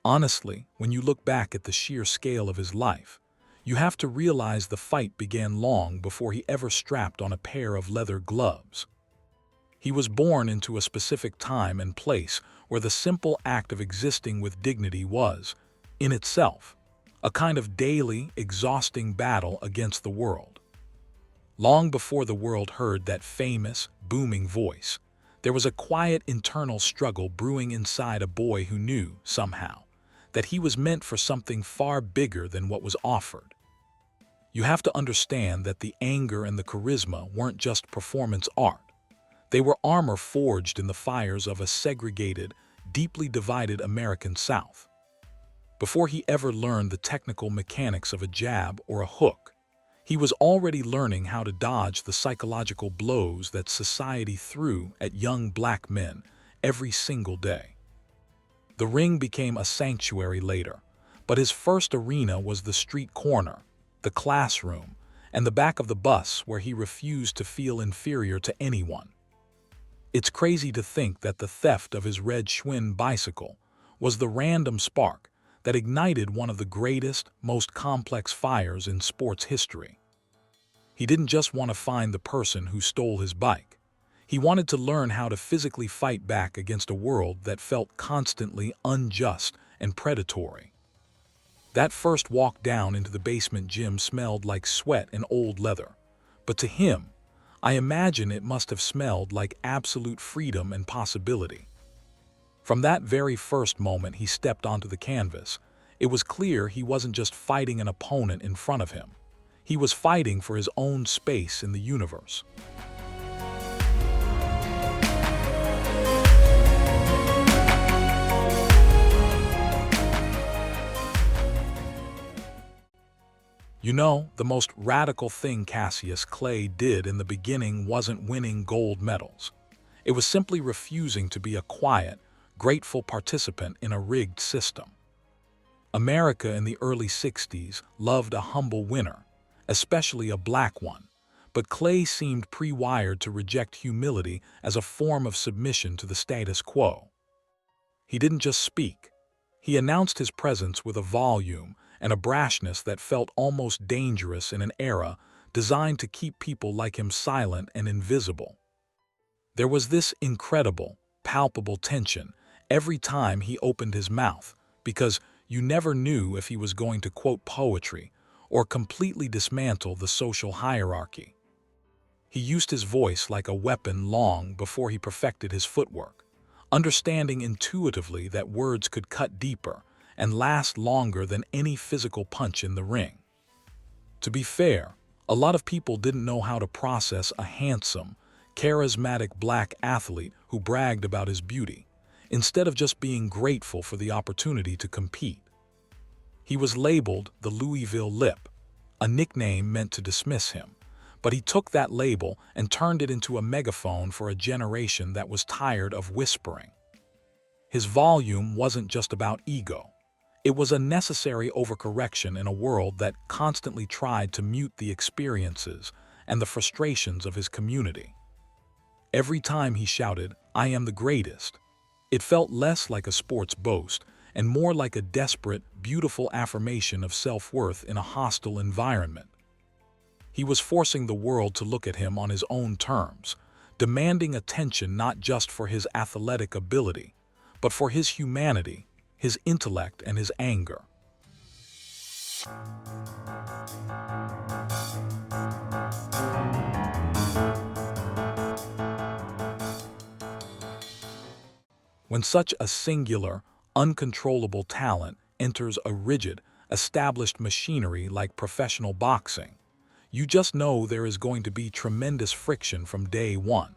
Honestly, when you look back at the sheer scale of his life, you have to realize the fight began long before he ever strapped on a pair of leather gloves. He was born into a specific time and place where the simple act of existing with dignity was, in itself, a kind of daily, exhausting battle against the world. Long before the world heard that famous, booming voice, there was a quiet internal struggle brewing inside a boy who knew, somehow, that he was meant for something far bigger than what was offered. You have to understand that the anger and the charisma weren't just performance art. They were armor forged in the fires of a segregated, deeply divided American South. Before he ever learned the technical mechanics of a jab or a hook, he was already learning how to dodge the psychological blows that society threw at young black men every single day. The ring became a sanctuary later, but his first arena was the street corner, the classroom, and the back of the bus where he refused to feel inferior to anyone. It's crazy to think that the theft of his red Schwinn bicycle was the random spark that ignited one of the greatest, most complex fires in sports history. He didn't just want to find the person who stole his bike. He wanted to learn how to physically fight back against a world that felt constantly unjust and predatory. That first walk down into the basement gym smelled like sweat and old leather, but to him, I imagine it must have smelled like absolute freedom and possibility. From that very first moment he stepped onto the canvas, it was clear he wasn't just fighting an opponent in front of him. He was fighting for his own space in the universe. You know, the most radical thing Cassius Clay did in the beginning wasn't winning gold medals. It was simply refusing to be a quiet, grateful participant in a rigged system. America in the early 60s loved a humble winner, especially a black one, but Clay seemed pre-wired to reject humility as a form of submission to the status quo. He didn't just speak. He announced his presence with a volume and a brashness that felt almost dangerous in an era designed to keep people like him silent and invisible. There was this incredible, palpable tension every time he opened his mouth, because you never knew if he was going to quote poetry or completely dismantle the social hierarchy. He used his voice like a weapon long before he perfected his footwork, understanding intuitively that words could cut deeper and last longer than any physical punch in the ring. To be fair, a lot of people didn't know how to process a handsome, charismatic black athlete who bragged about his beauty, instead of just being grateful for the opportunity to compete. He was labeled the Louisville Lip, a nickname meant to dismiss him, but he took that label and turned it into a megaphone for a generation that was tired of whispering. His volume wasn't just about ego. It was a necessary overcorrection in a world that constantly tried to mute the experiences and the frustrations of his community. Every time he shouted, "I am the greatest," it felt less like a sports boast and more like a desperate, beautiful affirmation of self-worth in a hostile environment. He was forcing the world to look at him on his own terms, demanding attention not just for his athletic ability, but for his humanity, his intellect, and his anger. When such a singular, uncontrollable talent enters a rigid, established machinery like professional boxing, you just know there is going to be tremendous friction from day one.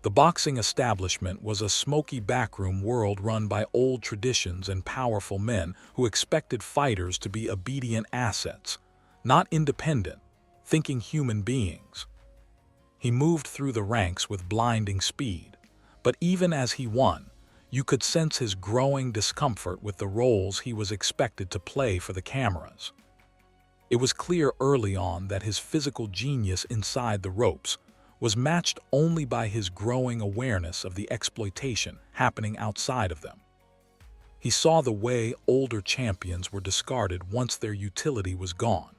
The boxing establishment was a smoky backroom world run by old traditions and powerful men who expected fighters to be obedient assets, not independent, thinking human beings. He moved through the ranks with blinding speed, but even as he won, you could sense his growing discomfort with the roles he was expected to play for the cameras. It was clear early on that his physical genius inside the ropes was matched only by his growing awareness of the exploitation happening outside of them. He saw the way older champions were discarded once their utility was gone,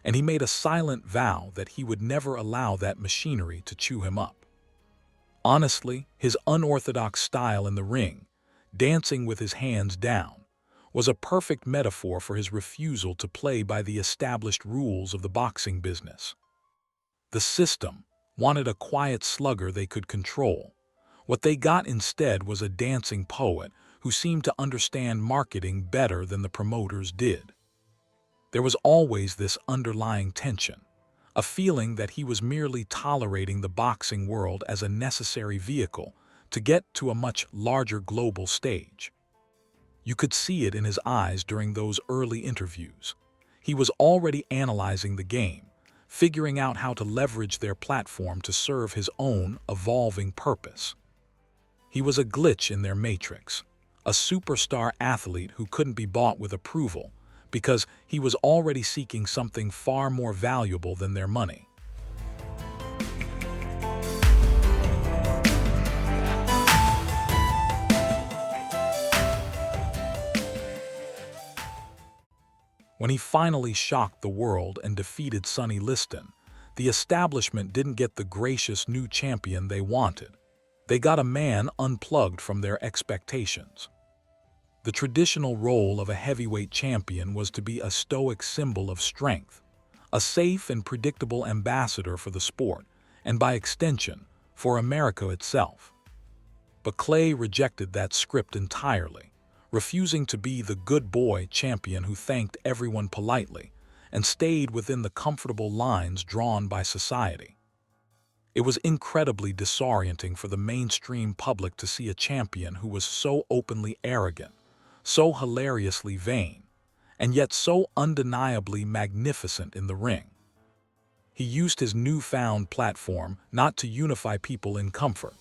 and he made a silent vow that he would never allow that machinery to chew him up. Honestly, his unorthodox style in the ring, dancing with his hands down, was a perfect metaphor for his refusal to play by the established rules of the boxing business. The system wanted a quiet slugger they could control. What they got instead was a dancing poet who seemed to understand marketing better than the promoters did. There was always this underlying tension, a feeling that he was merely tolerating the boxing world as a necessary vehicle to get to a much larger global stage. You could see it in his eyes during those early interviews. He was already analyzing the game, figuring out how to leverage their platform to serve his own evolving purpose. He was a glitch in their matrix, a superstar athlete who couldn't be bought with approval because he was already seeking something far more valuable than their money. When he finally shocked the world and defeated Sonny Liston, the establishment didn't get the gracious new champion they wanted. They got a man unplugged from their expectations. The traditional role of a heavyweight champion was to be a stoic symbol of strength, a safe and predictable ambassador for the sport, and by extension, for America itself. But Clay rejected that script entirely, refusing to be the good boy champion who thanked everyone politely and stayed within the comfortable lines drawn by society. It was incredibly disorienting for the mainstream public to see a champion who was so openly arrogant, so hilariously vain, and yet so undeniably magnificent in the ring. He used his newfound platform not to unify people in comfort,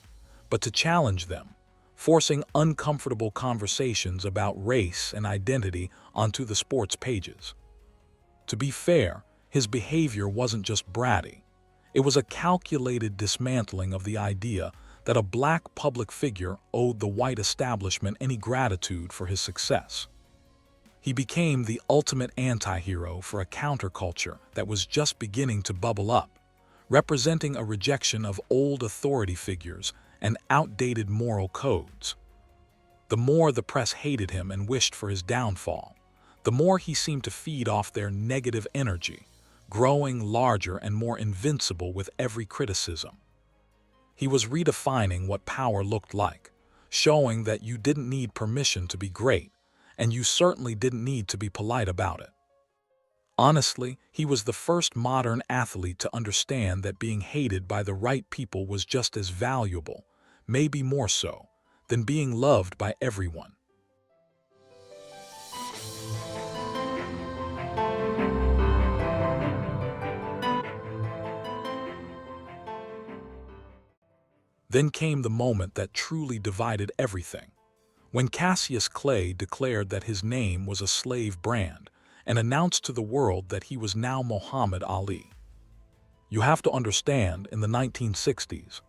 but to challenge them, forcing uncomfortable conversations about race and identity onto the sport's pages. To be fair, his behavior wasn't just bratty. It was a calculated dismantling of the idea that a black public figure owed the white establishment any gratitude for his success. He became the ultimate anti-hero for a counterculture that was just beginning to bubble up, representing a rejection of old authority figures and outdated moral codes. The more the press hated him and wished for his downfall, the more he seemed to feed off their negative energy, growing larger and more invincible with every criticism. He was redefining what power looked like, showing that you didn't need permission to be great, and you certainly didn't need to be polite about it. Honestly, he was the first modern athlete to understand that being hated by the right people was just as valuable, maybe more so, than being loved by everyone. Then came the moment that truly divided everything. When Cassius Clay declared that his name was a slave brand and announced to the world that he was now Muhammad Ali. You have to understand, in the 1960s,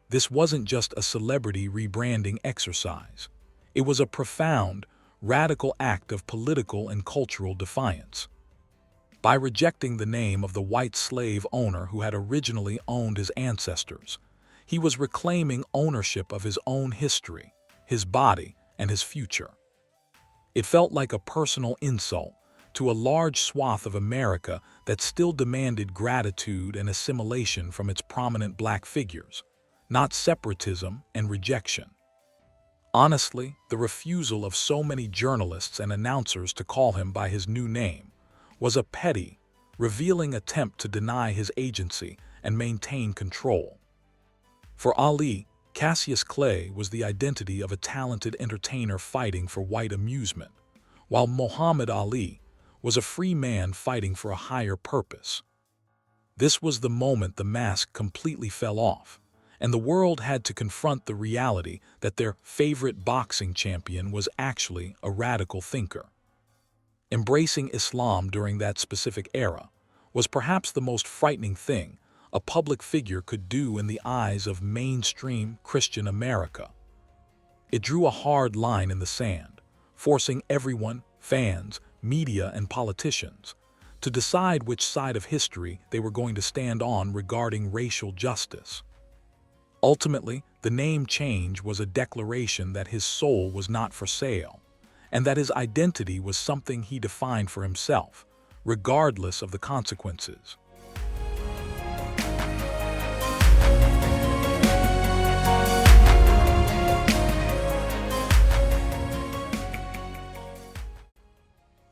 this wasn't just a celebrity rebranding exercise. It was a profound, radical act of political and cultural defiance. By rejecting the name of the white slave owner who had originally owned his ancestors, he was reclaiming ownership of his own history, his body, and his future. It felt like a personal insult to a large swath of America that still demanded gratitude and assimilation from its prominent black figures, not separatism and rejection. Honestly, the refusal of so many journalists and announcers to call him by his new name was a petty, revealing attempt to deny his agency and maintain control. For Ali, Cassius Clay was the identity of a talented entertainer fighting for white amusement, while Muhammad Ali was a free man fighting for a higher purpose. This was the moment the mask completely fell off, and the world had to confront the reality that their favorite boxing champion was actually a radical thinker. Embracing Islam during that specific era was perhaps the most frightening thing a public figure could do in the eyes of mainstream Christian America. It drew a hard line in the sand, forcing everyone, fans, media, and politicians, to decide which side of history they were going to stand on regarding racial justice. Ultimately, the name change was a declaration that his soul was not for sale, and that his identity was something he defined for himself, regardless of the consequences.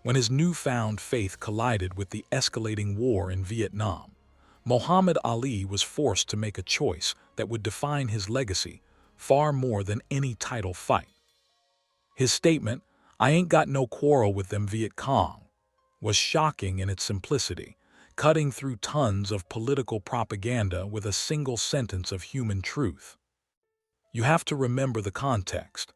When his newfound faith collided with the escalating war in Vietnam, Muhammad Ali was forced to make a choice that would define his legacy far more than any title fight. His statement, "I ain't got no quarrel with them Viet Cong," was shocking in its simplicity, cutting through tons of political propaganda with a single sentence of human truth. You have to remember the context.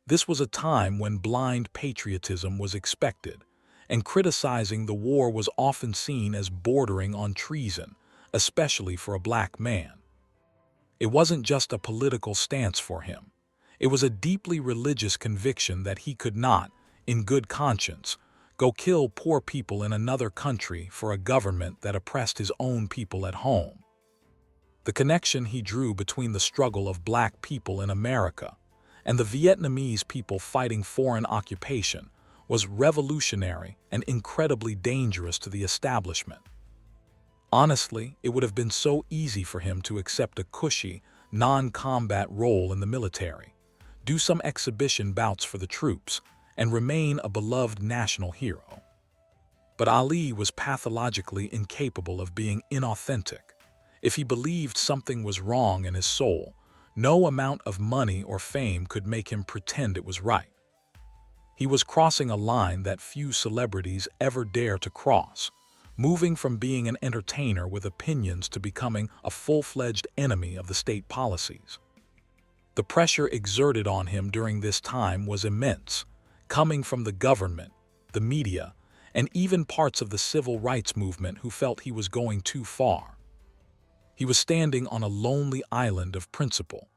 This was a time when blind patriotism was expected, and criticizing the war was often seen as bordering on treason, especially for a black man. It wasn't just a political stance for him. It was a deeply religious conviction that he could not, in good conscience, go kill poor people in another country for a government that oppressed his own people at home. The connection he drew between the struggle of black people in America and the Vietnamese people fighting foreign occupation was revolutionary and incredibly dangerous to the establishment. Honestly, it would have been so easy for him to accept a cushy, non-combat role in the military, do some exhibition bouts for the troops, and remain a beloved national hero. But Ali was pathologically incapable of being inauthentic. If he believed something was wrong in his soul, no amount of money or fame could make him pretend it was right. He was crossing a line that few celebrities ever dare to cross, moving from being an entertainer with opinions to becoming a full-fledged enemy of the state policies. The pressure exerted on him during this time was immense, coming from the government, the media, and even parts of the civil rights movement who felt he was going too far. He was standing on a lonely island of principle,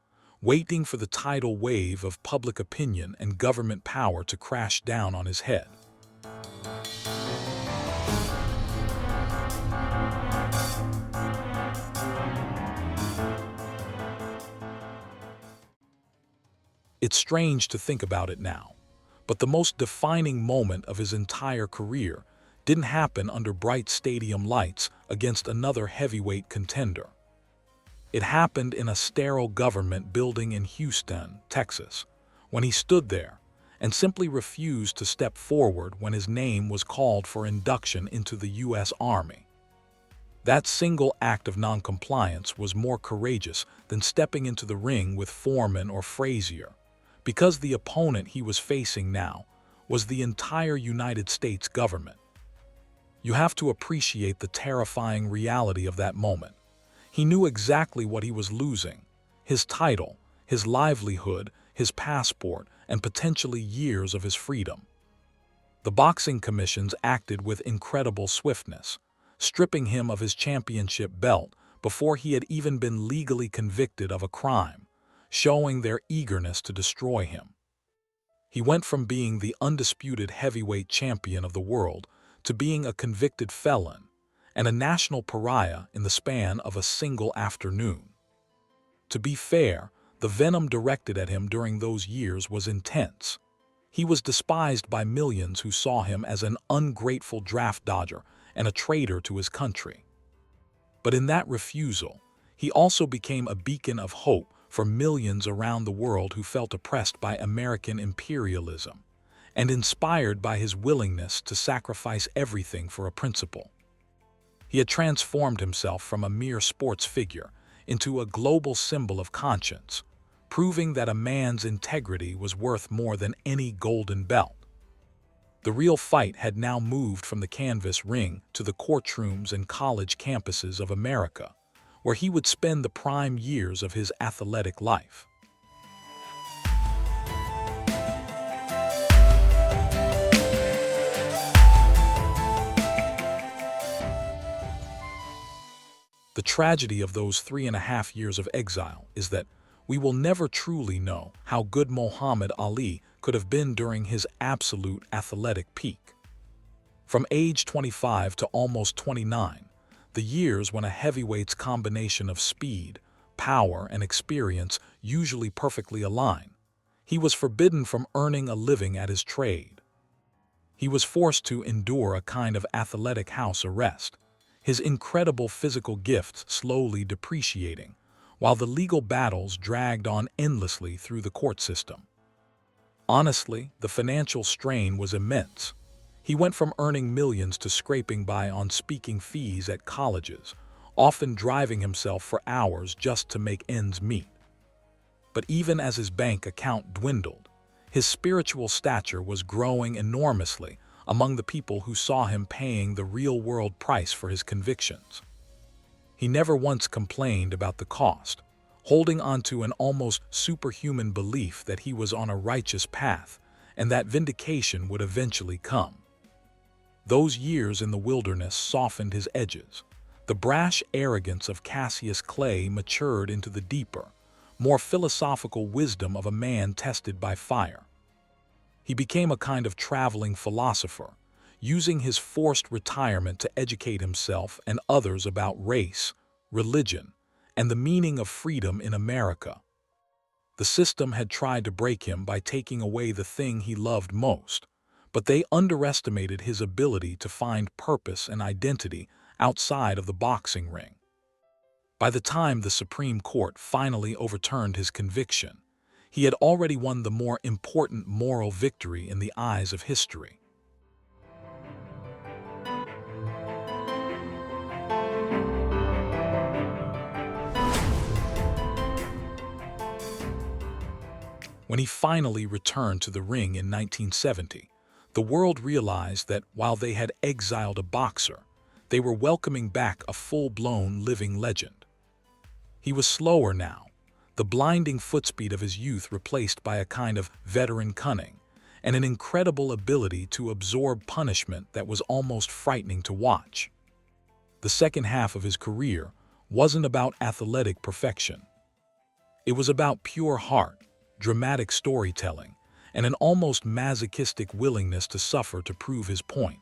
waiting for the tidal wave of public opinion and government power to crash down on his head. It's strange to think about it now, but the most defining moment of his entire career didn't happen under bright stadium lights against another heavyweight contender. It happened in a sterile government building in Houston, Texas, when he stood there and simply refused to step forward when his name was called for induction into the U.S. Army. That single act of noncompliance was more courageous than stepping into the ring with Foreman or Frazier, because the opponent he was facing now was the entire United States government. You have to appreciate the terrifying reality of that moment. He knew exactly what he was losing: his title, his livelihood, his passport, and potentially years of his freedom. The boxing commissions acted with incredible swiftness, stripping him of his championship belt before he had even been legally convicted of a crime, showing their eagerness to destroy him. He went from being the undisputed heavyweight champion of the world to being a convicted felon and a national pariah in the span of a single afternoon. To be fair, the venom directed at him during those years was intense. He was despised by millions who saw him as an ungrateful draft dodger and a traitor to his country. But in that refusal, he also became a beacon of hope for millions around the world who felt oppressed by American imperialism and inspired by his willingness to sacrifice everything for a principle. He had transformed himself from a mere sports figure into a global symbol of conscience, proving that a man's integrity was worth more than any golden belt. The real fight had now moved from the canvas ring to the courtrooms and college campuses of America, where he would spend the prime years of his athletic life. The tragedy of those 3.5 years of exile is that we will never truly know how good Muhammad Ali could have been during his absolute athletic peak. From age 25 to almost 29, the years when a heavyweight's combination of speed, power, and experience usually perfectly align, he was forbidden from earning a living at his trade. He was forced to endure a kind of athletic house arrest, his incredible physical gifts slowly depreciating, while the legal battles dragged on endlessly through the court system. Honestly, the financial strain was immense. He went from earning millions to scraping by on speaking fees at colleges, often driving himself for hours just to make ends meet. But even as his bank account dwindled, his spiritual stature was growing enormously among the people who saw him paying the real-world price for his convictions. He never once complained about the cost, holding on to an almost superhuman belief that he was on a righteous path and that vindication would eventually come. Those years in the wilderness softened his edges. The brash arrogance of Cassius Clay matured into the deeper, more philosophical wisdom of a man tested by fire. He became a kind of traveling philosopher, using his forced retirement to educate himself and others about race, religion, and the meaning of freedom in America. The system had tried to break him by taking away the thing he loved most, but they underestimated his ability to find purpose and identity outside of the boxing ring. By the time the Supreme Court finally overturned his conviction, he had already won the more important moral victory in the eyes of history. When he finally returned to the ring in 1970, the world realized that while they had exiled a boxer, they were welcoming back a full-blown living legend. He was slower now, the blinding footspeed of his youth replaced by a kind of veteran cunning, and an incredible ability to absorb punishment that was almost frightening to watch. The second half of his career wasn't about athletic perfection. It was about pure heart, dramatic storytelling, and an almost masochistic willingness to suffer to prove his point.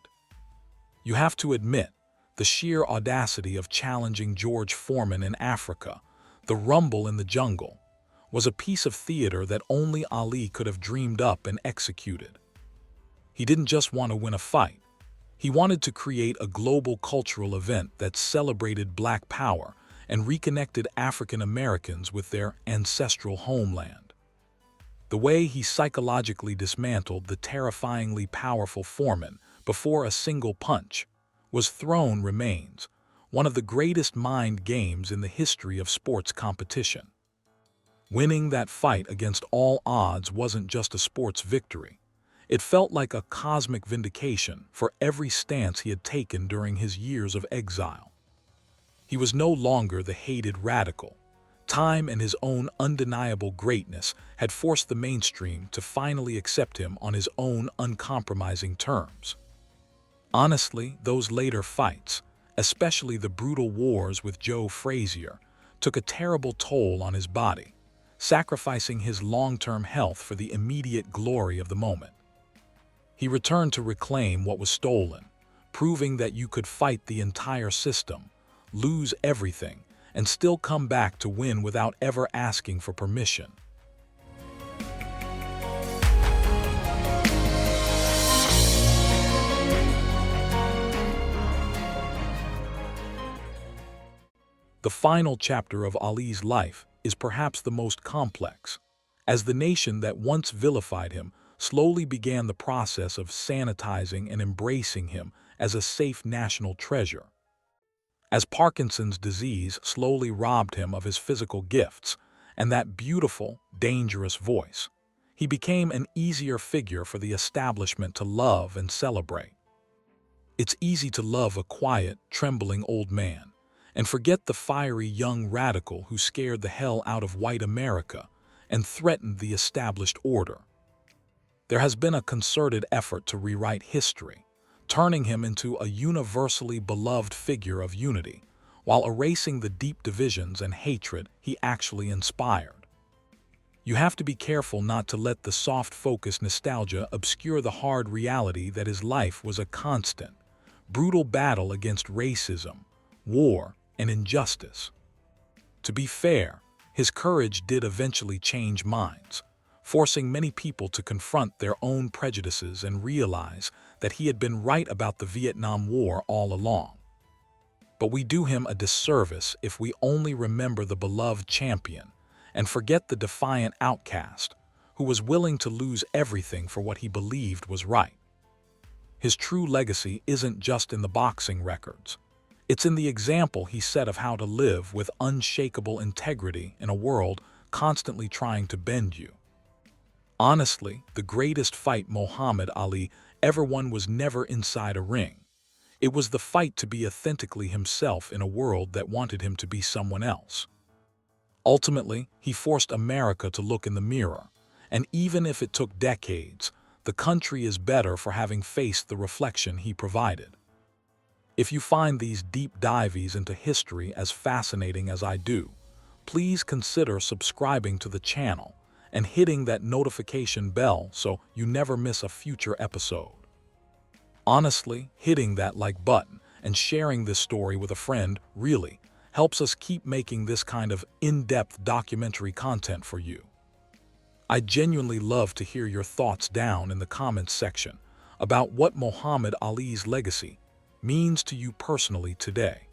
You have to admit, the sheer audacity of challenging George Foreman in Africa, the rumble in the jungle, was a piece of theater that only Ali could have dreamed up and executed. He didn't just want to win a fight. He wanted to create a global cultural event that celebrated Black power and reconnected African Americans with their ancestral homeland. The way he psychologically dismantled the terrifyingly powerful Foreman before a single punch was thrown remains one of the greatest mind games in the history of sports competition. Winning that fight against all odds wasn't just a sports victory. It felt like a cosmic vindication for every stance he had taken during his years of exile. He was no longer the hated radical. Time and his own undeniable greatness had forced the mainstream to finally accept him on his own uncompromising terms. Honestly, those later fights, especially the brutal wars with Joe Frazier, took a terrible toll on his body, sacrificing his long-term health for the immediate glory of the moment. He returned to reclaim what was stolen, proving that you could fight the entire system, lose everything, and still come back to win without ever asking for permission. The final chapter of Ali's life is perhaps the most complex, as the nation that once vilified him slowly began the process of sanitizing and embracing him as a safe national treasure. As Parkinson's disease slowly robbed him of his physical gifts and that beautiful, dangerous voice, he became an easier figure for the establishment to love and celebrate. It's easy to love a quiet, trembling old man and forget the fiery young radical who scared the hell out of white America and threatened the established order. There has been a concerted effort to rewrite history, turning him into a universally beloved figure of unity, while erasing the deep divisions and hatred he actually inspired. You have to be careful not to let the soft-focused nostalgia obscure the hard reality that his life was a constant, brutal battle against racism, war, and injustice. To be fair, his courage did eventually change minds, forcing many people to confront their own prejudices and realize that he had been right about the Vietnam War all along. But we do him a disservice if we only remember the beloved champion and forget the defiant outcast who was willing to lose everything for what he believed was right. His true legacy isn't just in the boxing records. It's in the example he set of how to live with unshakable integrity in a world constantly trying to bend you. Honestly, the greatest fight Muhammad Ali ever won was never inside a ring. It was the fight to be authentically himself in a world that wanted him to be someone else. Ultimately, he forced America to look in the mirror, and even if it took decades, the country is better for having faced the reflection he provided. If you find these deep dives into history as fascinating as I do, please consider subscribing to the channel and hitting that notification bell so you never miss a future episode. Honestly, hitting that like button and sharing this story with a friend really helps us keep making this kind of in-depth documentary content for you. I genuinely love to hear your thoughts down in the comments section about what Muhammad Ali's legacy means to you personally today.